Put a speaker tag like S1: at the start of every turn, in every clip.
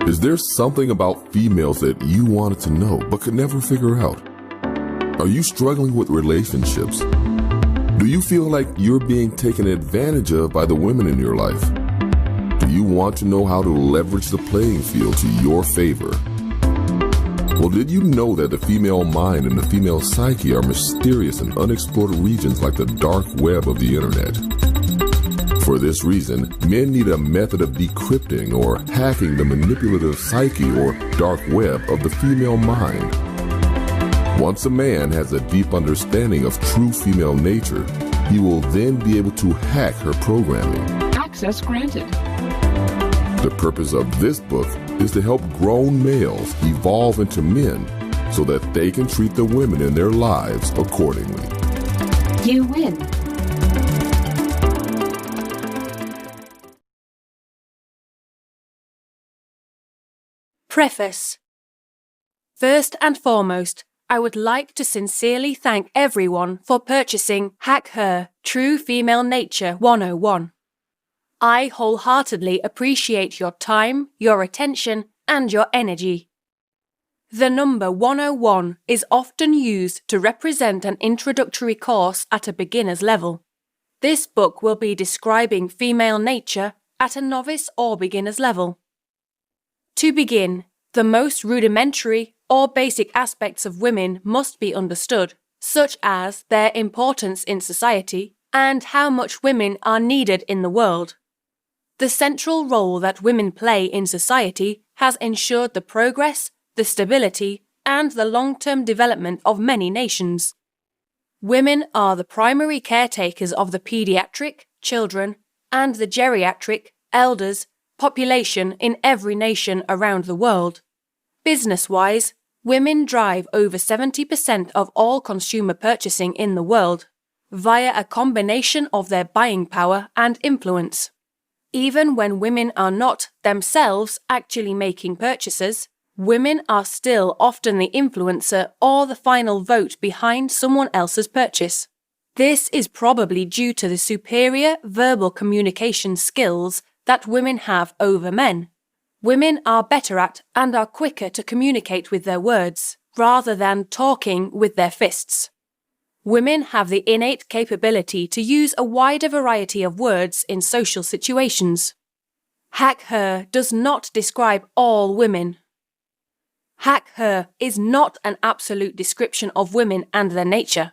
S1: Is there something about females that you wanted to know but could never figure out? Are you struggling with relationships? Do you feel like you're being taken advantage of by the women in your life? Do you want to know how to leverage the playing field to your favor? Well, did you know that the female mind and the female psyche are mysterious and unexplored regions like the dark web of the internet? For this reason, men need a method of decrypting or hacking the manipulative psyche or dark web of the female mind. Once a man has a deep understanding of true female nature, he will then be able to hack her programming.
S2: Access granted.
S1: The purpose of this book is to help grown males evolve into men so that they can treat the women in their lives accordingly.
S2: You win.
S3: Preface. First and foremost, I would like to sincerely thank everyone for purchasing Hack Her True Female Nature 101. I wholeheartedly appreciate your time, your attention, and your energy. The number 101 is often used to represent an introductory course at a beginner's level. This book will be describing female nature at a novice or beginner's level. To begin, the most rudimentary or basic aspects of women must be understood, such as their importance in society and how much women are needed in the world. The central role that women play in society has ensured the progress, the stability, and the long-term development of many nations. Women are the primary caretakers of the pediatric, children, and the geriatric, elders, population in every nation around the world. Business-wise, women drive over 70% of all consumer purchasing in the world, via a combination of their buying power and influence. Even when women are not themselves actually making purchases, women are still often the influencer or the final vote behind someone else's purchase. This is probably due to the superior verbal communication skills that women have over men. Women are better at and are quicker to communicate with their words, rather than talking with their fists. Women have the innate capability to use a wider variety of words in social situations. Hack Her does not describe all women. Hack Her is not an absolute description of women and their nature.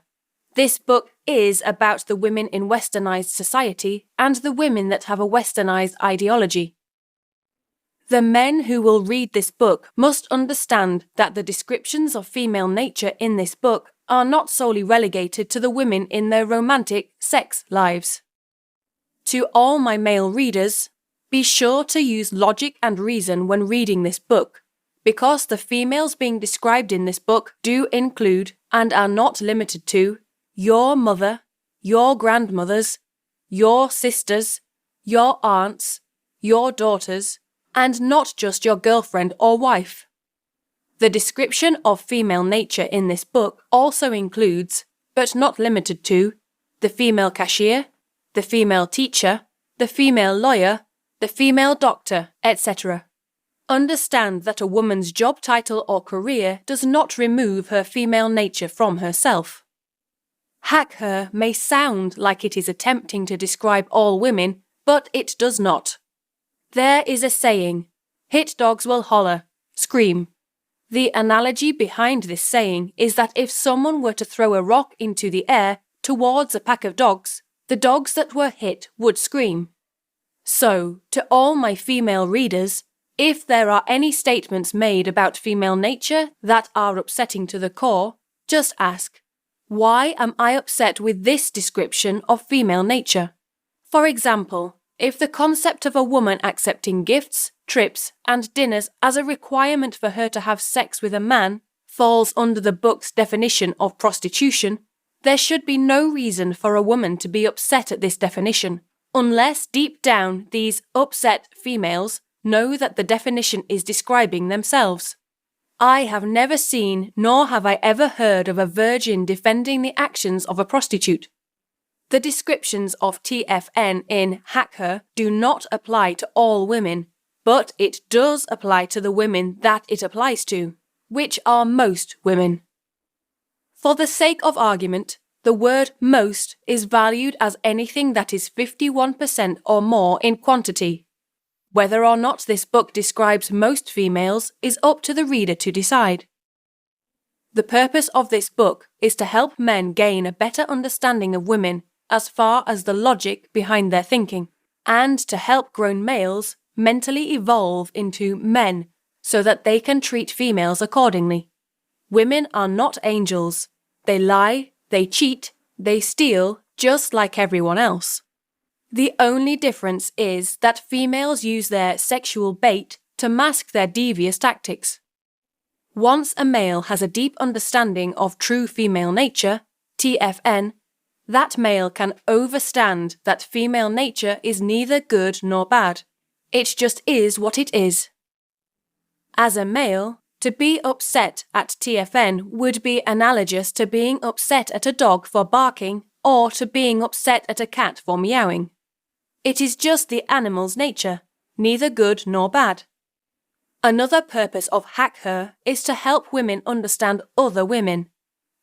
S3: This book is about the women in westernized society and the women that have a westernized ideology. The men who will read this book must understand that the descriptions of female nature in this book are not solely relegated to the women in their romantic sex lives. To all my male readers, be sure to use logic and reason when reading this book, because the females being described in this book do include, and are not limited to, your mother, your grandmothers, your sisters, your aunts, your daughters, and not just your girlfriend or wife. The description of female nature in this book also includes, but not limited to, the female cashier, the female teacher, the female lawyer, the female doctor, etc. Understand that a woman's job title or career does not remove her female nature from herself. Hack Her may sound like it is attempting to describe all women, but it does not. There is a saying, hit dogs will holler, scream. The analogy behind this saying is that if someone were to throw a rock into the air towards a pack of dogs, the dogs that were hit would scream. So, to all my female readers, if there are any statements made about female nature that are upsetting to the core, just ask, why am I upset with this description of female nature? For example, if the concept of a woman accepting gifts, trips, and dinners as a requirement for her to have sex with a man falls under the book's definition of prostitution, there should be no reason for a woman to be upset at this definition, unless deep down these upset females know that the definition is describing themselves. I have never seen nor have I ever heard of a virgin defending the actions of a prostitute. The descriptions of TFN in Hack Her do not apply to all women, but it does apply to the women that it applies to, which are most women. For the sake of argument, the word most is valued as anything that is 51% or more in quantity. Whether or not this book describes most females is up to the reader to decide. The purpose of this book is to help men gain a better understanding of women as far as the logic behind their thinking, and to help grown males mentally evolve into men so that they can treat females accordingly. Women are not angels. They lie, they cheat, they steal, just like everyone else. The only difference is that females use their sexual bait to mask their devious tactics. Once a male has a deep understanding of true female nature, TFN, that male can overstand that female nature is neither good nor bad. It just is what it is. As a male, to be upset at TFN would be analogous to being upset at a dog for barking or to being upset at a cat for meowing. It is just the animal's nature, neither good nor bad. Another purpose of Hack Her is to help women understand other women.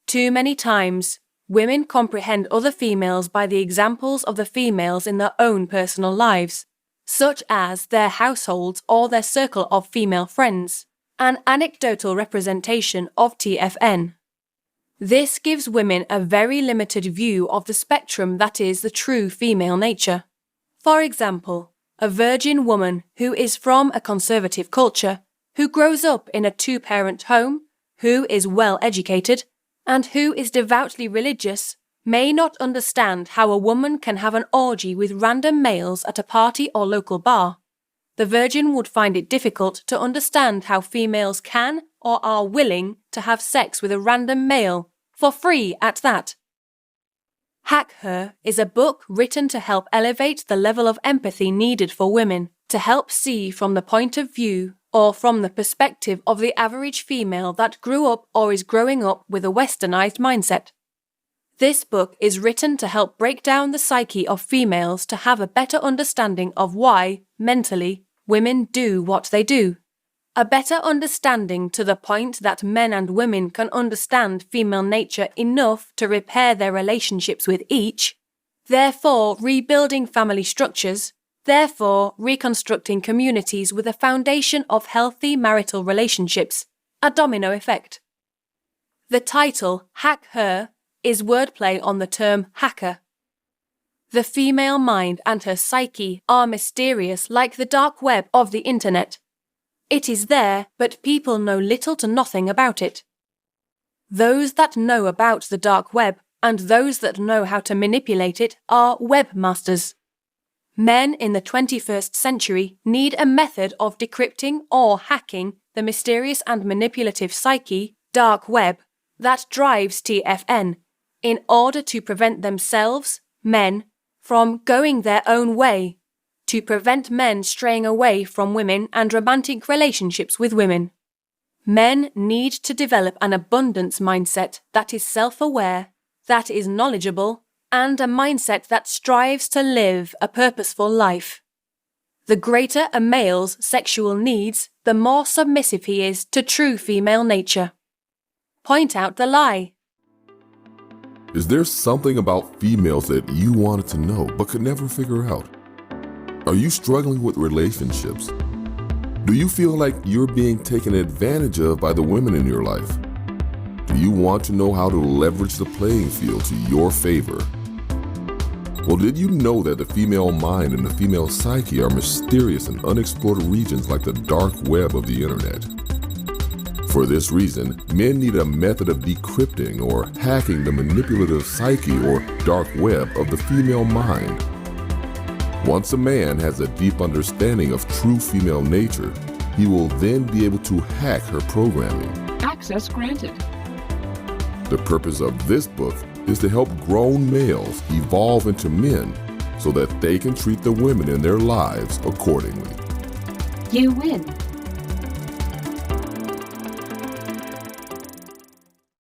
S3: Too many times, women comprehend other females by the examples of the females in their own personal lives, such as their households or their circle of female friends, an anecdotal representation of TFN. This gives women a very limited view of the spectrum that is the true female nature. For example, a virgin woman who is from a conservative culture, who grows up in a two-parent home, who is well educated, and who is devoutly religious, may not understand how a woman can have an orgy with random males at a party or local bar. The virgin would find it difficult to understand how females can or are willing to have sex with a random male, for free at that. Hack Her is a book written to help elevate the level of empathy needed for women, to help see from the point of view or from the perspective of the average female that grew up or is growing up with a westernized mindset. This book is written to help break down the psyche of females to have a better understanding of why, mentally, women do what they do. A better understanding to the point that men and women can understand female nature enough to repair their relationships with each, therefore rebuilding family structures, therefore reconstructing communities with a foundation of healthy marital relationships, a domino effect. The title, Hack Her, is wordplay on the term hacker. The female mind and her psyche are mysterious like the dark web of the internet. It is there, but people know little to nothing about it. Those that know about the dark web and those that know how to manipulate it are webmasters. Men in the 21st century need a method of decrypting or hacking the mysterious and manipulative psyche, dark web, that drives TFN, in order to prevent themselves, men, from going their own way, to prevent men straying away from women and romantic relationships with women. Men need to develop an abundance mindset that is self-aware, that is knowledgeable, and a mindset that strives to live a purposeful life. The greater a male's sexual needs, the more submissive he is to true female nature. Point out the lie.
S1: Is there something about females that you wanted to know but could never figure out? Are you struggling with relationships? Do you feel like you're being taken advantage of by the women in your life? Do you want to know how to leverage the playing field to your favor? Well, did you know that the female mind and the female psyche are mysterious and unexplored regions like the dark web of the internet? For this reason, men need a method of decrypting or hacking the manipulative psyche or dark web of the female mind. Once a man has a deep understanding of true female nature, he will then be able to hack her programming.
S2: Access granted.
S1: The purpose of this book is to help grown males evolve into men so that they can treat the women in their lives accordingly.
S2: You win.